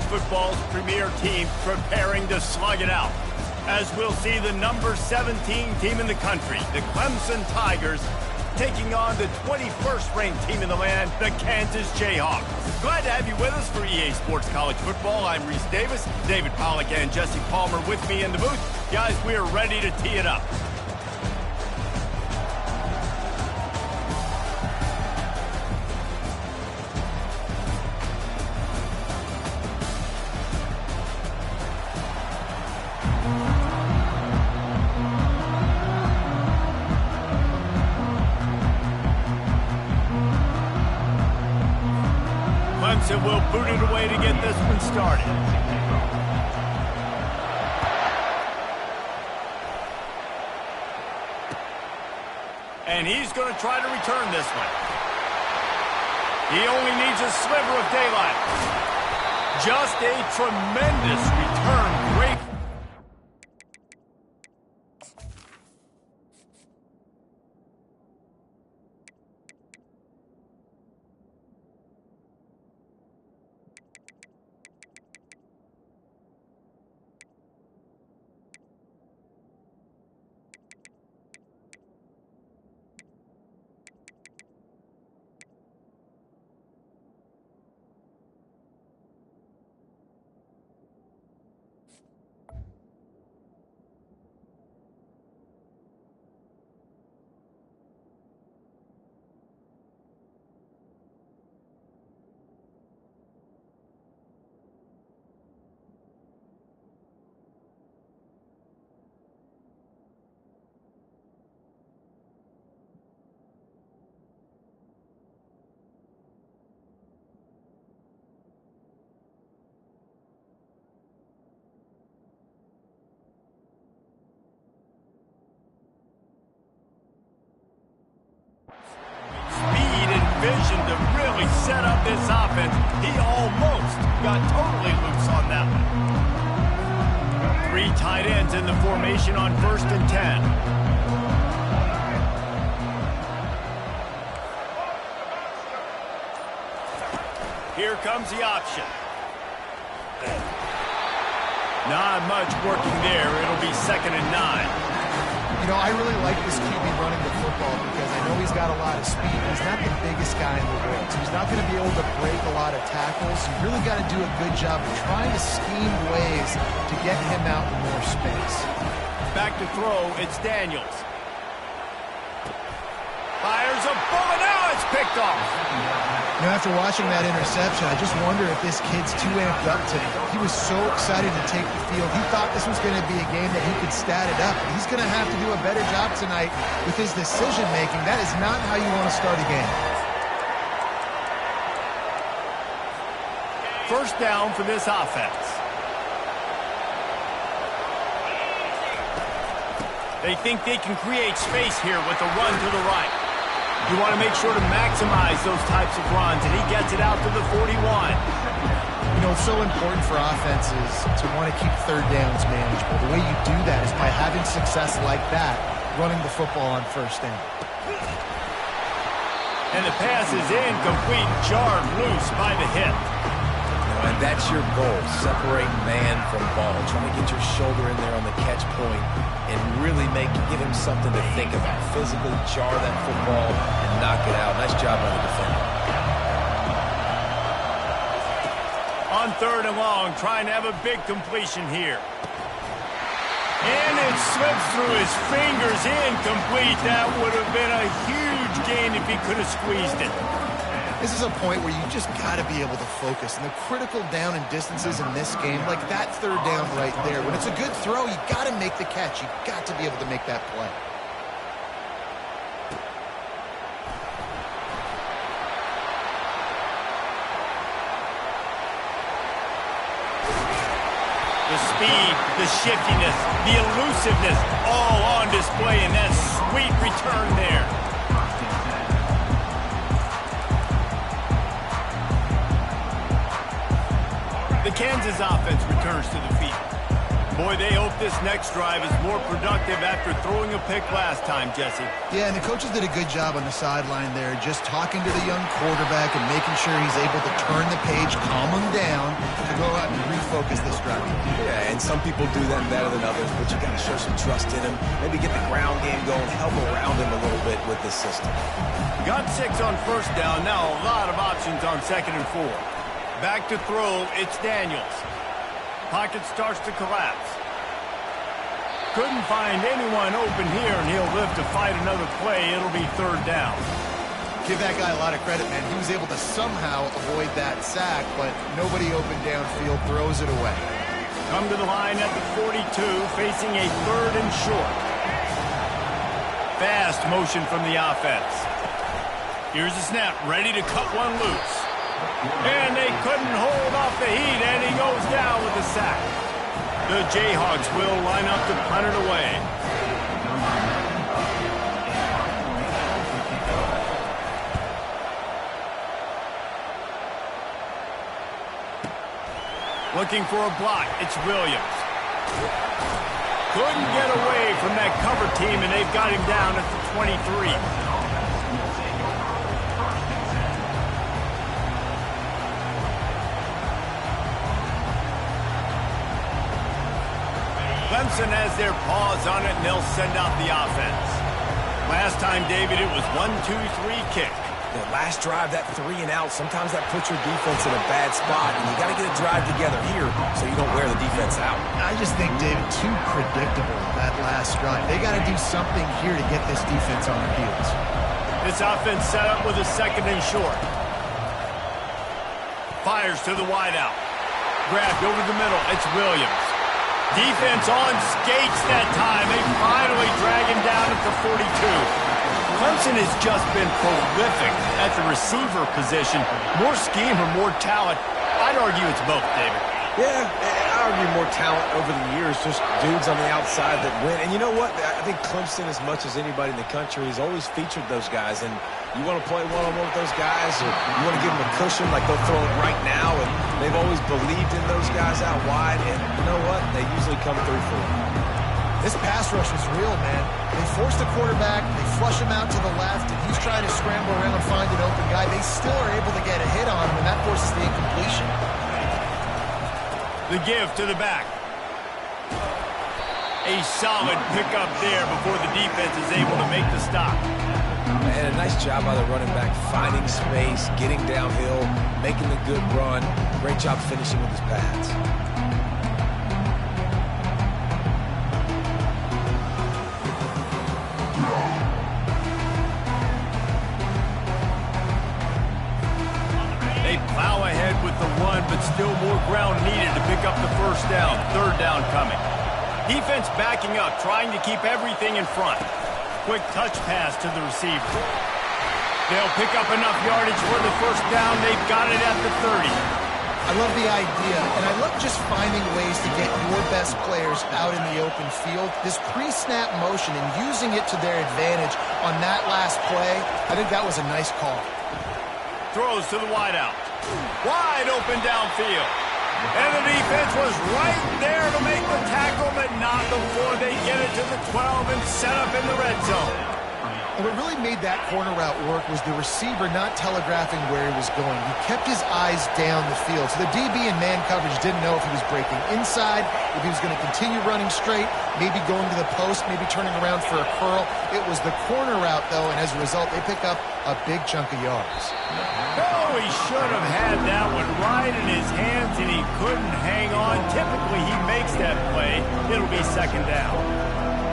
football's premier team preparing to slug it out. As we'll see the number 17 team in the country, the Clemson Tigers, taking on the 21st ranked team in the land, the Kansas Jayhawks. Glad to have you with us for EA Sports College Football. I'm Reese Davis, David Pollack and Jesse Palmer with me in the booth. Guys, we are ready to tee it up. Clemson will boot it away to get this one started. And he's going to try to return this one. He only needs a sliver of daylight. Just a tremendous return. Great. Vision to really set up this offense. He almost got totally loose on that one. 3 tight ends in the formation on 1st and 10. Here comes the option. Not much working there. It'll be 2nd and 9. You know, I really like this QB running the football because I know he's got a lot of speed. He's not the biggest guy in the world, so he's not going to be able to break a lot of tackles. You really got to do a good job of trying to scheme ways to get him out in more space. Back to throw, it's Daniels. Fires a bullet, now it's picked off. You know, after watching that interception, I just wonder if this kid's too amped up tonight. He was so excited to take the field. He thought this was going to be a game that he could stat it up. He's going to have to do a better job tonight with his decision-making. That is not how you want to start a game. First down for this offense. They think they can create space here with the run to the right. You want to make sure to maximize those types of runs, and he gets it out to the 41. You know, it's so important for offenses to want to keep 3rd downs manageable. The way you do that is by having success like that, running the football on 1st down. And the pass is incomplete, jarred loose by the hip. And that's your goal, separate man from ball. Trying to get your shoulder in there on the catch point and really give him something to think about. Physically jar that football and knock it out. Nice job by the defender. On 3rd and long, trying to have a big completion here. And it slips through his fingers, incomplete. That would have been a huge gain if he could have squeezed it. This is a point where you just got to be able to focus. And the critical down and distances in this game, like that 3rd down right there, when it's a good throw, you got to make the catch. You got to be able to make that play. The speed, the shiftiness, the elusiveness, all on display in that sweet return there. The Kansas offense returns to the field. Boy, they hope this next drive is more productive after throwing a pick last time, Jesse. Yeah, and the coaches did a good job on the sideline there, just talking to the young quarterback and making sure he's able to turn the page, calm him down, to go out and refocus this drive. Yeah, and some people do that better than others, but you got to show some trust in him. Maybe get the ground game going, help around him a little bit with this system. Got 6 on first down. Now a lot of options on 2nd and 4. Back to throw, it's Daniels. Pocket starts to collapse. Couldn't find anyone open here, and he'll live to fight another play. It'll be 3rd down. Give that guy a lot of credit, man. He was able to somehow avoid that sack, but nobody open downfield, throws it away. Come to the line at the 42, facing a 3rd and short. Fast motion from the offense. Here's the snap, ready to cut one loose. And they couldn't hold off the heat, and he goes down with a sack. The Jayhawks will line up to punt it away. Looking for a block, it's Williams. Couldn't get away from that cover team, and they've got him down at the 23. Clemson has their paws on it, and they'll send out the offense. Last time, David, it was 1-2-3 kick. The last drive, that 3 and out, sometimes that puts your defense in a bad spot, and you got to get a drive together here so you don't wear the defense out. I just think, David, too predictable, that last drive. They got to do something here to get this defense on their heels. This offense set up with a 2nd and short. Fires to the wideout. Grabbed over the middle. It's Williams. Defense on skates that time. They finally drag him down at the 42. Clemson has just been prolific at the receiver position. More scheme or more talent? I'd argue it's both, David. Yeah, I argue more talent over the years, just dudes on the outside that win. And you know what? I think Clemson, as much as anybody in the country, has always featured those guys. And you want to play one-on-one with those guys, or you want to give them a cushion like they'll throw it right now. And they've always believed in those guys out wide. And you know what? They usually come through for them. This pass rush was real, man. They force the quarterback, they flush him out to the left, and he's trying to scramble around and find an open guy. They still are able to get a hit on him, and that forces the incompletion. The give to the back. A solid pickup there before the defense is able to make the stop. And a nice job by the running back, finding space, getting downhill, making the good run. Great job finishing with his pads. They plow ahead with the run, but still more ground needed to pick up the 1st down. 3rd down coming. Defense backing up, trying to keep everything in front. Quick touch pass to the receiver. They'll pick up enough yardage for the 1st down. They've got it at the 30. I love the idea, and I love just finding ways to get your best players out in the open field. This pre-snap motion and using it to their advantage on that last play, I think that was a nice call. Throws to the wideout. Wide open downfield. And the defense was right there to make the tackle, but not before they get it to the 12 and set up in the red zone. And what really made that corner route work was the receiver not telegraphing where he was going. He kept his eyes down the field. So the DB in man coverage didn't know if he was breaking inside, if he was going to continue running straight, maybe going to the post, maybe turning around for a curl. It was the corner route, though, and as a result, they pick up a big chunk of yards. Oh, he should have had that one right in his hands, and he couldn't hang on. Typically, he makes that play. It'll be 2nd down.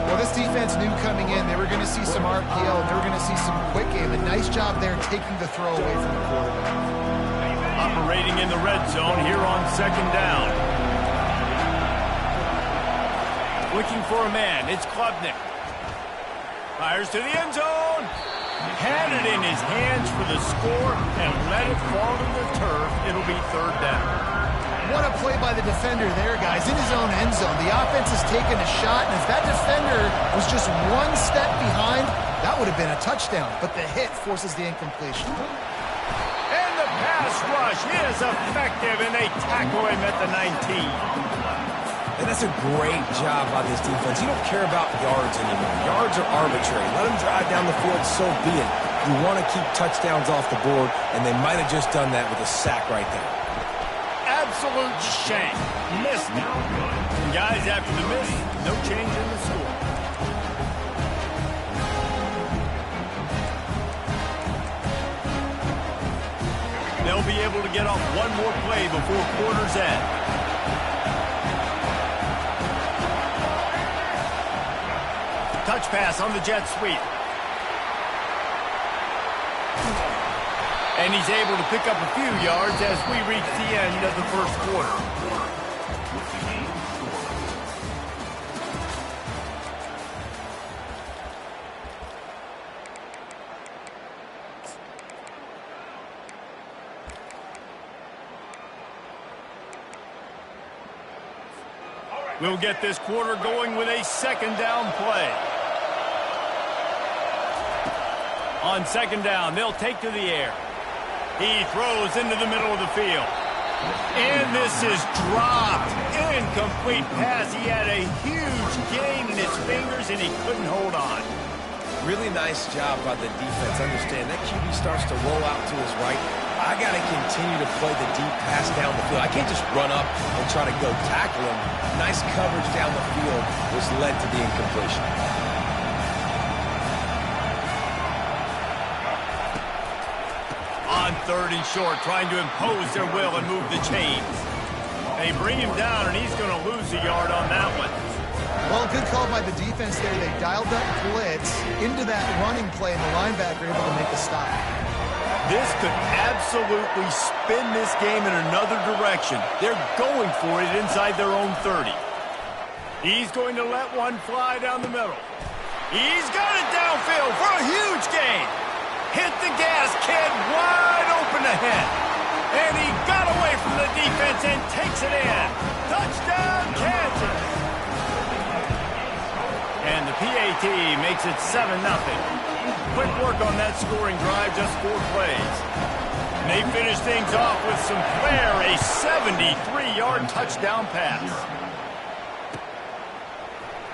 Well, this defense knew coming in they were going to see some RPO, and they were going to see some quick game. A nice job there taking the throw away from the quarterback. Operating in the red zone here on 2nd down. Looking for a man. It's Klubnik. Fires to the end zone. Had it in his hands for the score and let it fall to the turf. It'll be 3rd down. What a play by the defender there, guys. In his own end zone. The offense has taken a shot, and if that defender was just one step behind, that would have been a touchdown. But the hit forces the incompletion. And the pass rush is effective, and they tackle him at the 19. And that's a great job by this defense. You don't care about yards anymore. Yards are arbitrary. Let them drive down the field, so be it. You want to keep touchdowns off the board, and they might have just done that with a sack right there. Absolute shame. Missed it. And guys, after the miss, no change in the score. They'll be able to get off one more play before quarter's end. Touch pass on the jet sweep. And he's able to pick up a few yards as we reach the end of the first quarter. We'll get this quarter going with a second down play. On second down, they'll take to the air. He throws into the middle of the field. And this is dropped. Incomplete pass. He had a huge gain in his fingers, and he couldn't hold on. Really nice job by the defense. Understand, that QB starts to roll out to his right. I got to continue to play the deep pass down the field. I can't just run up and try to go tackle him. Nice coverage down the field was led to the incompletion. On third and short, trying to impose their will and move the chains. They bring him down, and he's going to lose a yard on that one. Well, good call by the defense there. They dialed up blitz into that running play, and the linebacker able to make a stop. This could absolutely spin this game in another direction. They're going for it inside their own 30. He's going to let one fly down the middle. He's got it downfield for a huge gain. Hit the gas, kid, wide open ahead. And he got away from the defense and takes it in. Touchdown, Kansas. And the PAT makes it 7-0. Quick work on that scoring drive, just 4 plays. And they finish things off with some flair, a 73-yard touchdown pass.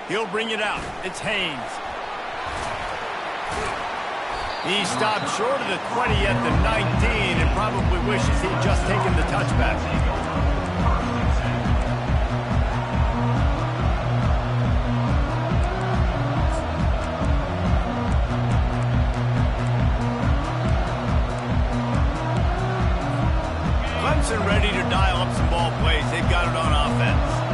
He'll bring it out. It's Haynes. He stopped short of the 20 at the 19 and probably wishes he'd just taken the touchback. Clemson ready to dial up some ball plays. They've got it on offense.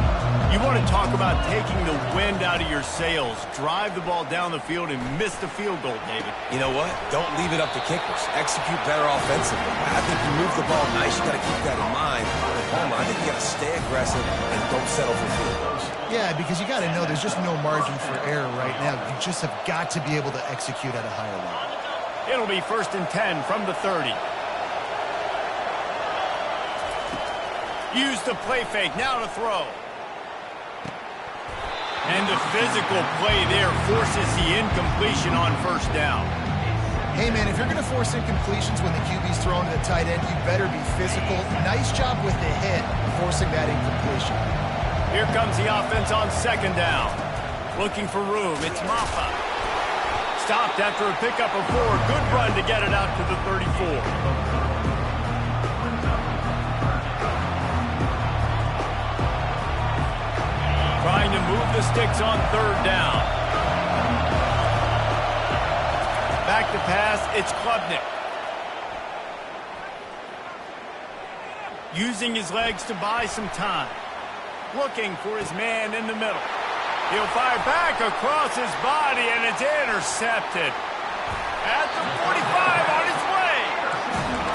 You want to talk about taking the wind out of your sails. Drive the ball down the field and miss the field goal, David. You know what? Don't leave it up to kickers. Execute better offensively. I think you move the ball nice. You got to keep that in mind. But Palmer, I think you got to stay aggressive and don't settle for field goals. Yeah, because you got to know there's just no margin for error right now. You just have got to be able to execute at a higher level. It'll be 1st and 10 from the 30. Use the play fake. Now to throw. And the physical play there forces the incompletion on first down. Hey, man, if you're going to force incompletions when the QB's throwing to the tight end, you better be physical. Nice job with the hit, forcing that incompletion. Here comes the offense on second down. Looking for room. It's Maffa. Stopped after a pickup of 4. Good run to get it out to the 34. Trying to move the sticks on third down. Back to pass, it's Klubnik. Using his legs to buy some time. Looking for his man in the middle. He'll fire back across his body, and it's intercepted. At the 45 on his way.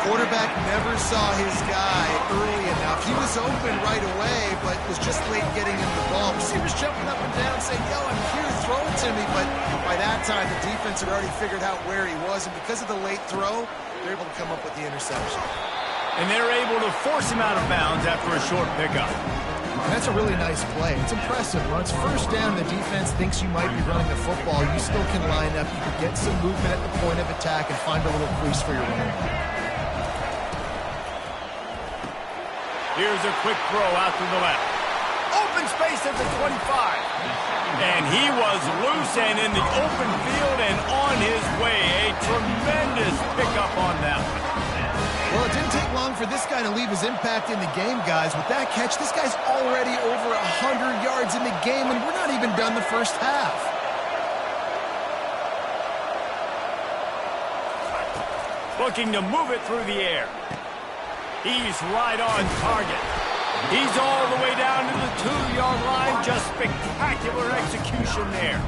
Quarterback never saw his guy early enough. He was open right away, but was just late getting him the ball. Receivers jumping up and down saying, yo, I'm here, throw it to me. But by that time, the defense had already figured out where he was. And because of the late throw, they're able to come up with the interception. And they're able to force him out of bounds after a short pickup. And that's a really nice play. It's impressive. When it's first down, the defense thinks you might be running the football. You still can line up. You can get some movement at the point of attack and find a little crease for your running back. Here's a quick throw out to the left. Open Open space at the 25. And he was loose and in the open field and on his way. A tremendous pickup on that one. Well, it didn't take long for this guy to leave his impact in the game, guys. With that catch, this guy's already over 100 yards in the game, and we're not even done the first half. Looking to move it through the air. He's right on target. He's all the way down to the 2-yard line. Just spectacular execution there.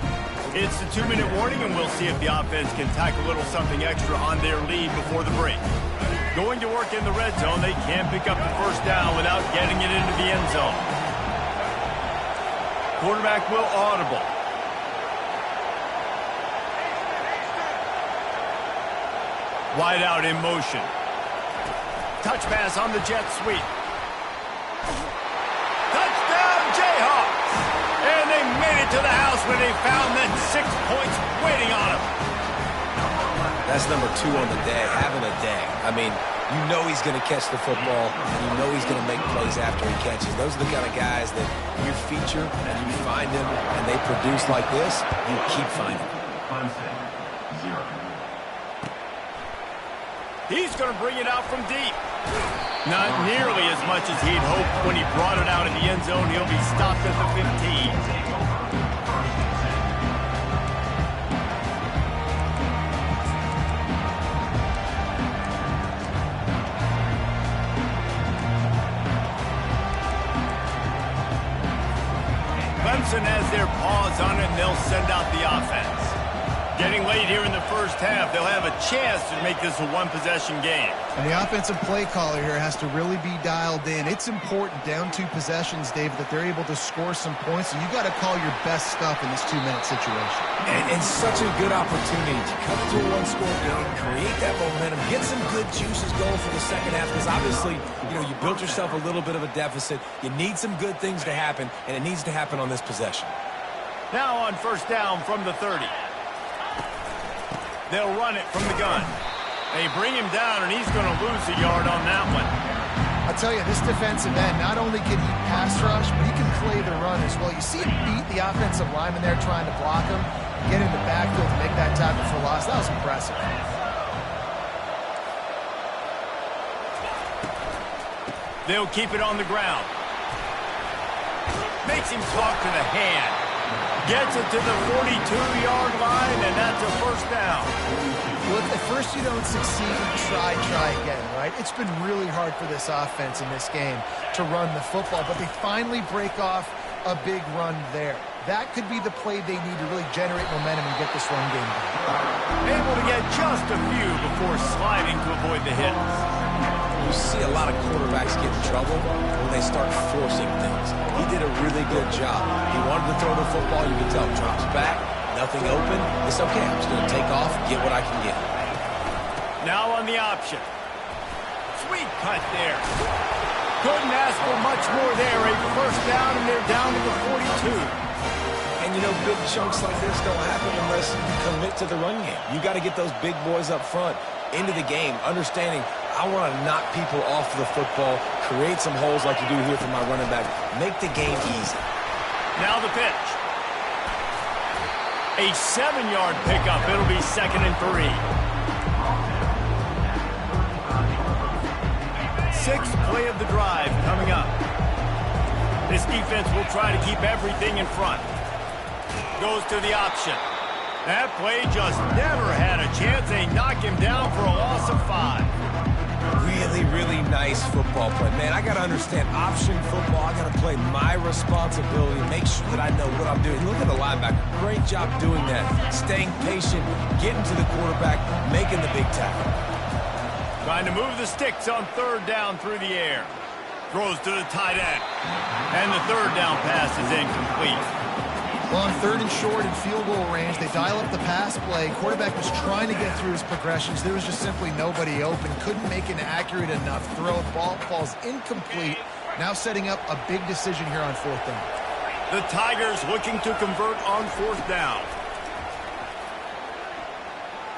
It's the 2-minute warning, and we'll see if the offense can tack a little something extra on their lead before the break. Going to work in the red zone. They can't pick up the first down without getting it into the end zone. Quarterback will audible. Wide out in motion. Touch pass on the jet sweep. Touchdown, Jayhawks! And they made it to the house where they found that 6 points waiting on them. That's number 2 on the day, having a day. I mean, you know he's going to catch the football, and you know he's going to make plays after he catches. Those are the kind of guys that you feature and you find them, and they produce like this, you keep finding them. He's going to bring it out from deep. Not nearly as much as he'd hoped when he brought it out in the end zone. He'll be stopped at the 15. Clemson has their paws on it, and they'll send out the offense. Getting late here in the first half, they'll have a chance to make this a one-possession game. And the offensive play caller here has to really be dialed in. It's important down 2 possessions, David, that they're able to score some points. So you got to call your best stuff in this 2-minute situation. And such a good opportunity to come to a one-score game, create that momentum, get some good juices going for the second half. Because obviously, you built yourself a little bit of a deficit. You need some good things to happen, and it needs to happen on this possession. Now on first down from the 30. They'll run it from the gun. They bring him down, and he's going to lose a yard on that one. I'll tell you, this defensive end, not only can he pass rush, but he can play the run as well. You see him beat the offensive lineman there trying to block him, get in the backfield to make that tackle for loss. That was impressive. They'll keep it on the ground. Makes him talk to the hand. Gets it to the 42-yard line, and that's a first down. Look, at first you don't succeed, try again, right? It's been really hard for this offense in this game to run the football, but they finally break off a big run there. That could be the play they need to really generate momentum and get this run game going. Able to get just a few before sliding to avoid the hits. You see a lot of quarterbacks get in trouble when they start forcing things. He did a really good job. He wanted to throw the football. You can tell, drops back, nothing open. It's okay. I'm just going to take off, get what I can get. Now on the option. Sweet cut there. Couldn't ask for much more there. A first down, and they're down to the 42. And, big chunks like this don't happen unless you commit to the run game. You got to get those big boys up front into the game, understanding I want to knock people off the football, create some holes like you do here for my running back, make the game easy. Now the pitch. A 7-yard pickup. It'll be 2nd and 3. 6th play of the drive coming up. This defense will try to keep everything in front. Goes to the option. That play just never had a chance. They knock him down for a loss of 5. Really, really nice football play. Man, I got to understand option football. I got to play my responsibility, make sure that I know what I'm doing. Look at the linebacker. Great job doing that. Staying patient, getting to the quarterback, making the big tackle. Trying to move the sticks on 3rd down through the air. Throws to the tight end. And the 3rd down pass is incomplete. Well, on 3rd and short in field goal range, they dial up the pass play. Quarterback was trying to get through his progressions. There was just simply nobody open. Couldn't make an accurate enough throw. The ball falls incomplete. Now setting up a big decision here on 4th down. The Tigers looking to convert on 4th down.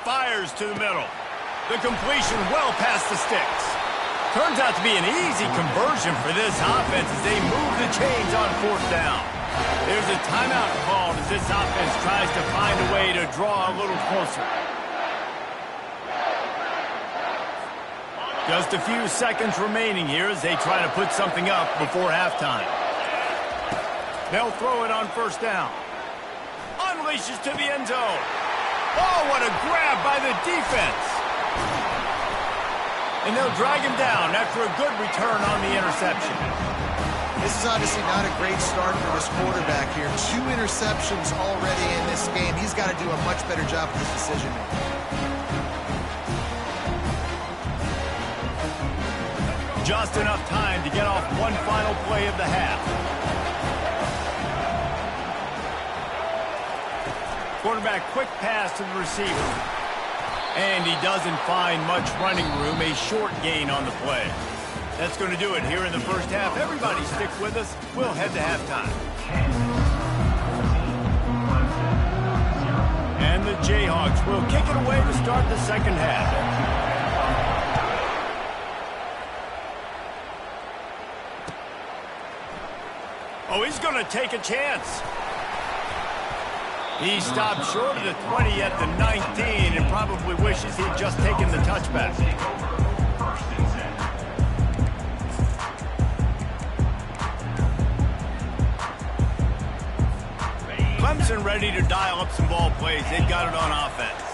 Fires to the middle. The completion well past the sticks. Turns out to be an easy conversion for this offense as they move the chains on 4th down. There's a timeout called as this offense tries to find a way to draw a little closer. Just a few seconds remaining here as they try to put something up before halftime. They'll throw it on 1st down. Unleashes to the end zone. Oh, what a grab by the defense. And they'll drag him down after a good return on the interception. This is obviously not a great start for this quarterback here. 2 interceptions already in this game. He's got to do a much better job with his decision-making. Just enough time to get off one final play of the half. Quarterback quick pass to the receiver. And he doesn't find much running room, a short gain on the play. That's going to do it here in the first half. Everybody stick with us. We'll head to halftime. And the Jayhawks will kick it away to start the second half. Oh, he's going to take a chance. He stopped short of the 20 at the 19 and probably wishes he'd just taken the touchback. Clemson ready to dial up some ball plays. They've got it on offense.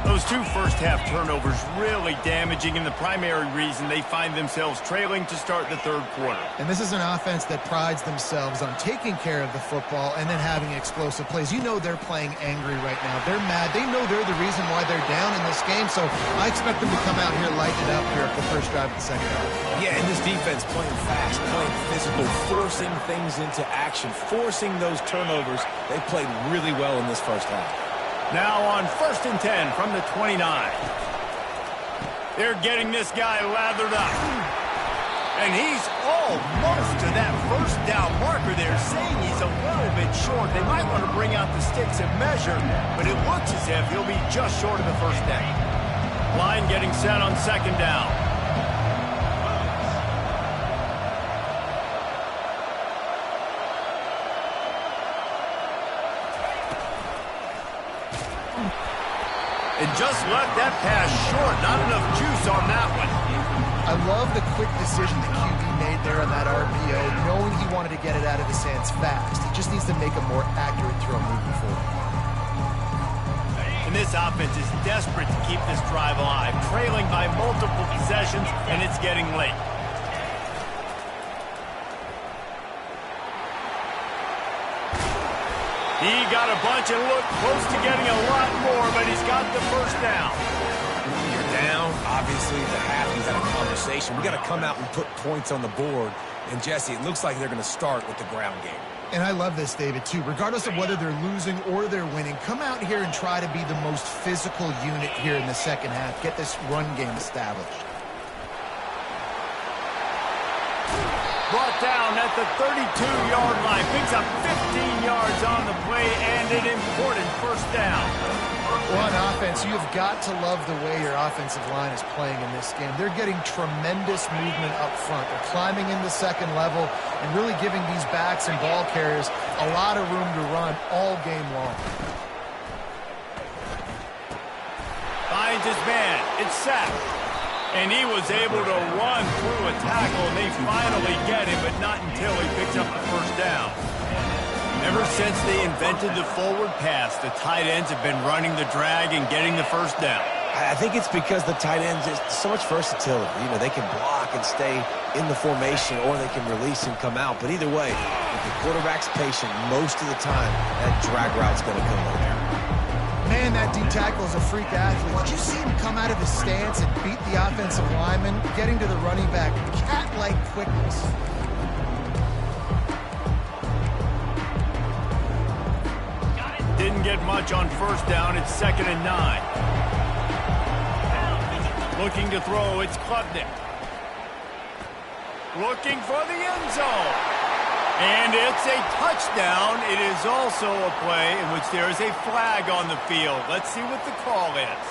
Those 2 first-half turnovers really damaging, and the primary reason they find themselves trailing to start the 3rd quarter. And this is an offense that prides themselves on taking care of the football and then having explosive plays. You know they're playing angry right now. They're mad. They know they're the reason why they're down in this game, so I expect them to come out here lighting it up here at the first drive of the second half. Yeah, and this defense playing fast, playing physical, forcing things into action, forcing those turnovers. They played really well in this first half. Now on 1st and 10 from the 29. They're getting this guy lathered up. And he's almost to that 1st down marker there, saying he's a little bit short. They might want to bring out the sticks and measure, but it looks as if he'll be just short of the 1st down. Line getting set on 2nd down. And just left that pass short. Not enough juice on that one. I love the quick decision the QB made there on that RPO, knowing he wanted to get it out of his hands fast. He just needs to make a more accurate throw moving forward. And this offense is desperate to keep this drive alive, trailing by multiple possessions, and it's getting late. He got a bunch and looked close to getting a lot more, but he's got the 1st down. You're down. Obviously, at the half, you've had a conversation. We got to come out and put points on the board. And, Jesse, it looks like they're going to start with the ground game. And I love this, David, too. Regardless of whether they're losing or they're winning, come out here and try to be the most physical unit here in the second half. Get this run game established. Brought down at the 32-yard line. Picks up 15 yards on the play and an important 1st down. Well, on offense, you've got to love the way your offensive line is playing in this game. They're getting tremendous movement up front. They're climbing in the 2nd level and really giving these backs and ball carriers a lot of room to run all game long. Finds his man. It's sacked. And he was able to run through a tackle, and they finally get him, but not until he picks up the 1st down. Ever since they invented the forward pass, the tight ends have been running the drag and getting the 1st down. I think it's because the tight ends is so much versatility. You know, they can block and stay in the formation, or they can release and come out. But either way, if the quarterback's patient most of the time, that drag route's going to come over there. Man, that D-tackle is a freak athlete. Did you see him come out of his stance and beat the offensive lineman, getting to the running back? Cat-like quickness. Didn't get much on 1st down. It's 2nd and 9. Looking to throw. It's Klubnik. Looking for the end zone. And it's a touchdown. It is also a play in which there is a flag on the field. Let's see what the call is.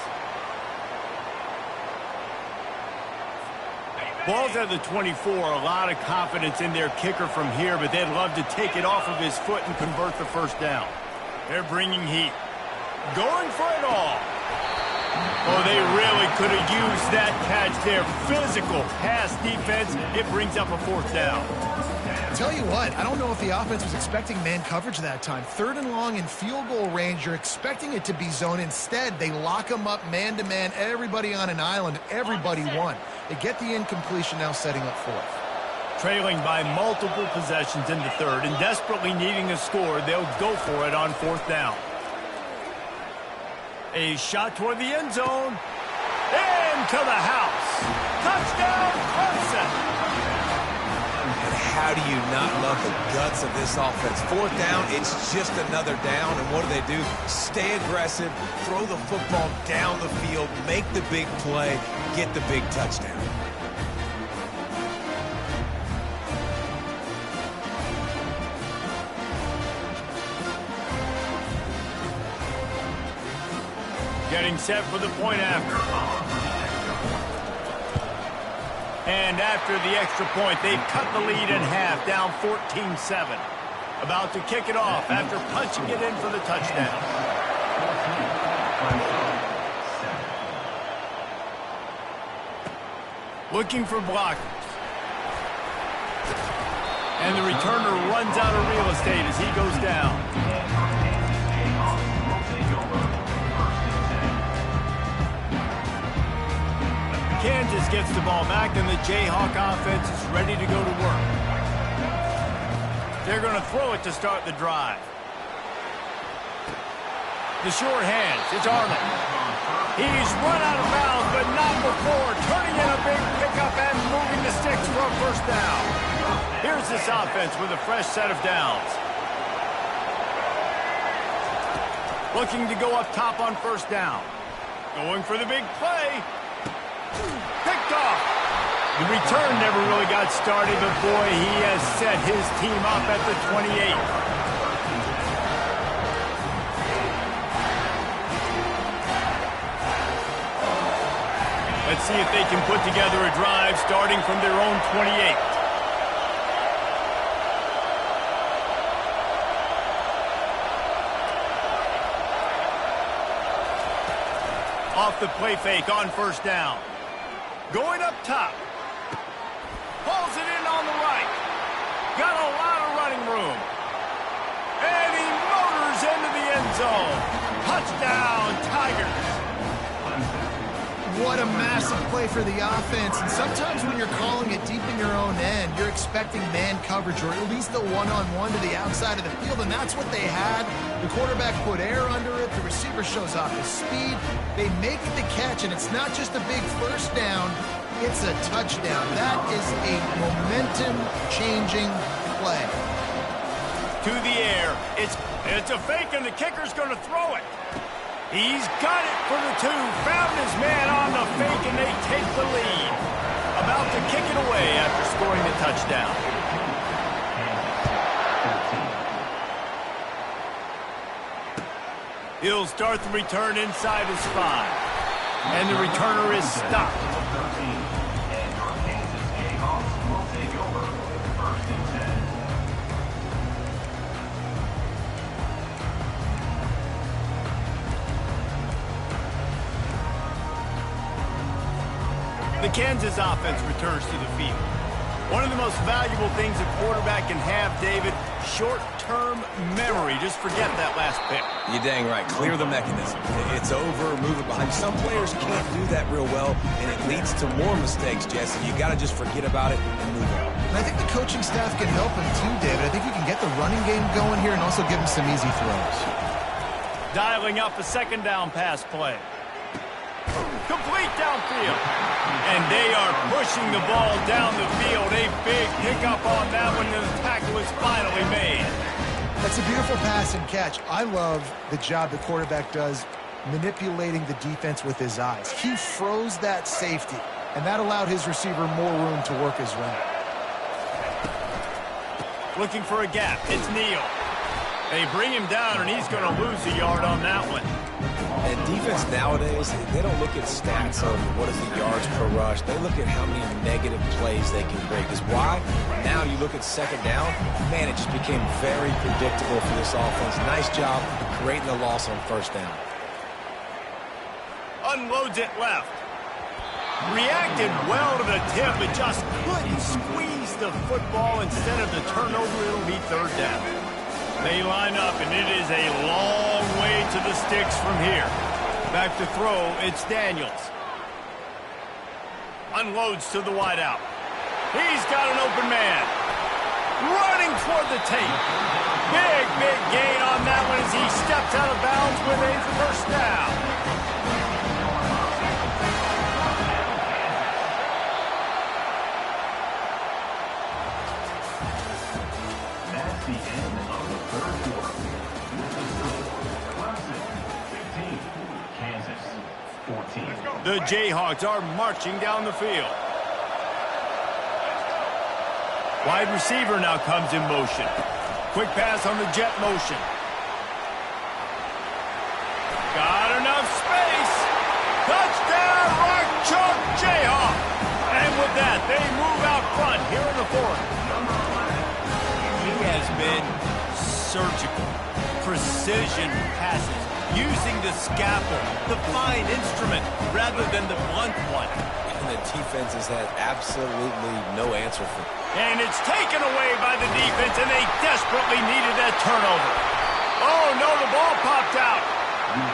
Ball's at the 24. A lot of confidence in their kicker from here, but they'd love to take it off of his foot and convert the first down. They're bringing heat. Going for it all. Oh, they really could have used that catch there. Physical pass defense. It brings up a fourth down. Tell you what, I don't know if the offense was expecting man coverage that time. 3rd and long in field goal range, you're expecting it to be zone. Instead, they lock them up man-to-man, everybody on an island, everybody won. They get the incompletion, now setting up 4th. Trailing by multiple possessions in the 3rd and desperately needing a score, they'll go for it on 4th down. A shot toward the end zone. Into the house. Touchdown, Clemson. How do you not love the guts of this offense? 4th down, it's just another down, and what do? Stay aggressive, throw the football down the field, make the big play, get the big touchdown. Getting set for the point after. And after the extra point, they've cut the lead in half, down 14-7. About to kick it off after punching it in for the touchdown. Looking for blockers. And the returner runs out of real estate as he goes down. Kansas gets the ball back, and the Jayhawk offense is ready to go to work. They're going to throw it to start the drive. The short hands, it's Arnold. He's run out of bounds, but not before. Turning in a big pickup and moving the sticks for a first down. Here's this offense with a fresh set of downs. Looking to go up top on first down. Going for the big play. Picked off. The return never really got started, but boy, he has set his team up at the 28. Let's see if they can put together a drive starting from their own 28. Off the play fake on first down. Going up top. Pulls it in on the right. Got a lot of running room. And he motors into the end zone. Touchdown, Tigers. What a massive play for the offense. And sometimes when you're calling it deep in your own end, you're expecting man coverage or at least a one-on-one to the outside of the field, and that's what they had. The quarterback put air under it. The receiver shows off his speed. They make the catch, and it's not just a big first down. It's a touchdown. That is a momentum-changing play. To the air. It's a fake, and the kicker's going to throw it. He's got it for the 2. Found his man on the fake, and they take the lead. About to kick it away after scoring the touchdown. He'll start the return inside his 5. And the returner is stopped. The Kansas offense returns to the field. One of the most valuable things a quarterback can have, David, short-term memory. Just forget that last pick. You're dang right. Clear the mechanism. It's over, move it behind. Some players can't do that real well, and it leads to more mistakes, Jesse. You got to just forget about it and move on. And I think the coaching staff can help him too, David. I think you can get the running game going here and also give him some easy throws. Dialing up a second down pass play. Complete downfield. And they are pushing the ball down the field. A big pickup on that one, and the tackle is finally made. That's a beautiful pass and catch. I love the job the quarterback does manipulating the defense with his eyes. He froze that safety, and that allowed his receiver more room to work his route. Looking for a gap. It's Neal. They bring him down, and he's going to lose a yard on that one. And defense nowadays, they don't look at stats of what is the yards per rush. They look at how many negative plays they can create. Because why? Now you look at second down, man, it just became very predictable for this offense. Nice job creating the loss on first down. Unloads it left. Reacted well to the tip, but just couldn't squeeze the football. Instead of the turnover, it'll be third down. They line up, and it is a long way to the sticks from here. Back to throw, it's Daniels. Unloads to the wideout. He's got an open man. Running toward the tape. Big gain on that one as he steps out of bounds with a first down. That's the end of the third quarter. This is Clemson 15, Kansas 14. The Jayhawks are marching down the field. Wide receiver now comes in motion. Quick pass on the jet motion. Got enough space. Touchdown, Rock Chalk Jayhawk. And with that, they move out front here in the fourth. He has been surgical. Precision passes. Using the scalpel, the fine instrument, rather than the blunt one. And the defense has had absolutely no answer for it. And it's taken away by the defense, and they desperately needed that turnover. Oh, no, the ball popped out.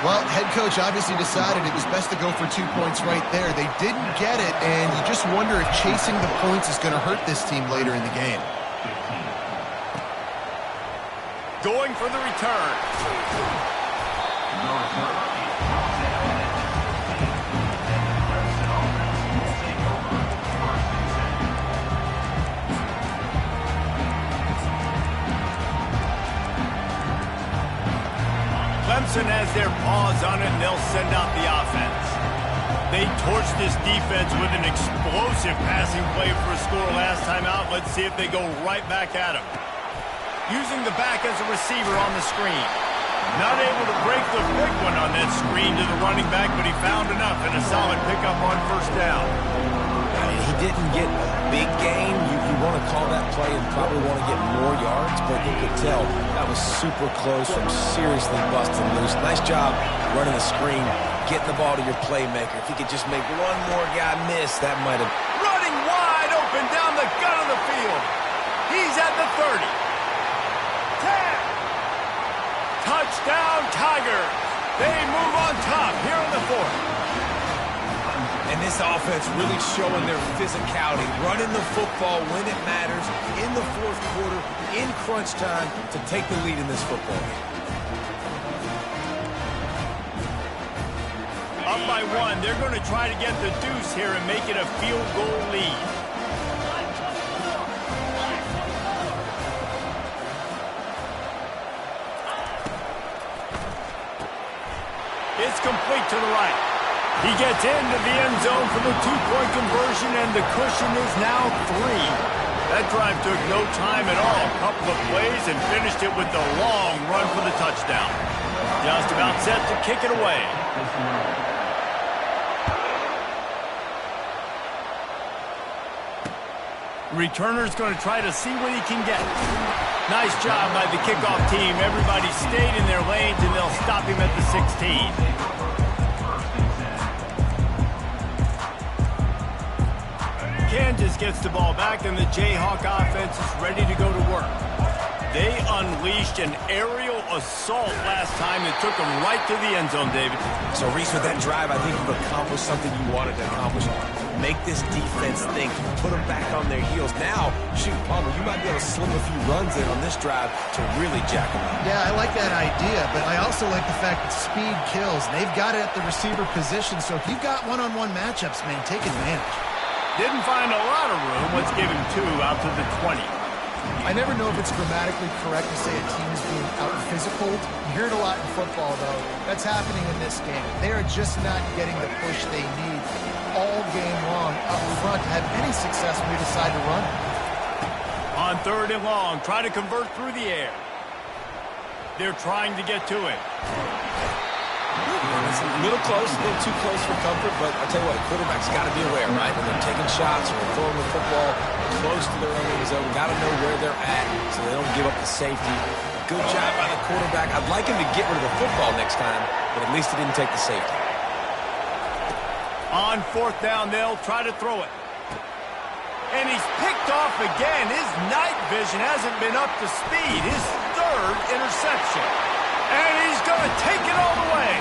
Well, head coach obviously decided it was best to go for 2 points right there. They didn't get it, and you just wonder if chasing the points is going to hurt this team later in the game. Going for the return. Clemson has their paws on it, and they'll send out the offense. They torched this defense with an explosive passing play for a score last time out. Let's see if they go right back at him. Using the back as a receiver on the screen. Not able to break the big one on that screen to the running back, but he found enough and a solid pickup on first down. I mean, he didn't get a big gain. You want to call that play and probably want to get more yards, but you could tell that was super close from seriously busting loose. Nice job running the screen, getting the ball to your playmaker. If he could just make one more guy miss, that might have... Running wide open down the gut of the field. He's at the 30. 10. Touchdown, Tigers. They move on top here in the fourth. And this offense really showing their physicality, running the football when it matters, in the fourth quarter, in crunch time, to take the lead in this football game. Up by one, they're going to try to get the deuce here and make it a field goal lead. It's complete to the right. He gets into the end zone for the two-point conversion, and the cushion is now 3. That drive took no time at all. A couple of plays and finished it with the long run for the touchdown. Just about set to kick it away. Returner's going to try to see what he can get. Nice job by the kickoff team. Everybody stayed in their lanes, and they'll stop him at the 16. Kansas gets the ball back, and the Jayhawk offense is ready to go to work. They unleashed an aerial assault last time that took them right to the end zone, David. So, Reese, with that drive, I think you've accomplished something you wanted to accomplish. Make this defense think, put them back on their heels. Now, shoot, Palmer, you might be able to sling a few runs in on this drive to really jack them up. Yeah, I like that idea, but I also like the fact that speed kills. And they've got it at the receiver position, so if you've got one-on-one matchups, man, take advantage. Didn't find a lot of room. Let's give him 2 out to the 20. I never know if it's grammatically correct to say a team is being out-physical. You hear it a lot in football, though. That's happening in this game. They are just not getting the push they need all game long up front to have any success when they decide to run. On 3rd and long, try to convert through the air. They're trying to get to it. It's a little close, a little too close for comfort, but I'll tell you what, a quarterback's got to be aware, right? When they're taking shots or throwing the football close to their own end zone, got to know where they're at so they don't give up the safety. Good job by the quarterback. I'd like him to get rid of the football next time, but at least he didn't take the safety. On fourth down, they'll try to throw it. And he's picked off again. His night vision hasn't been up to speed. His third interception. And he's going to take it all the way.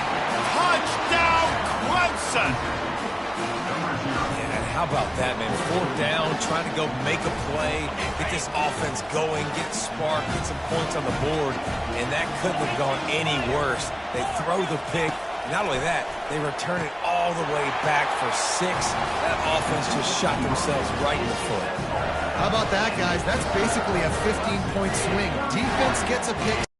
Touchdown, Clemson. Yeah, and how about that, man? Fourth down, trying to go make a play, get this offense going, get spark, get some points on the board, and that couldn't have gone any worse. They throw the pick. Not only that, they return it all the way back for 6. That offense just shot themselves right in the foot. How about that, guys? That's basically a 15-point swing. Defense gets a pick.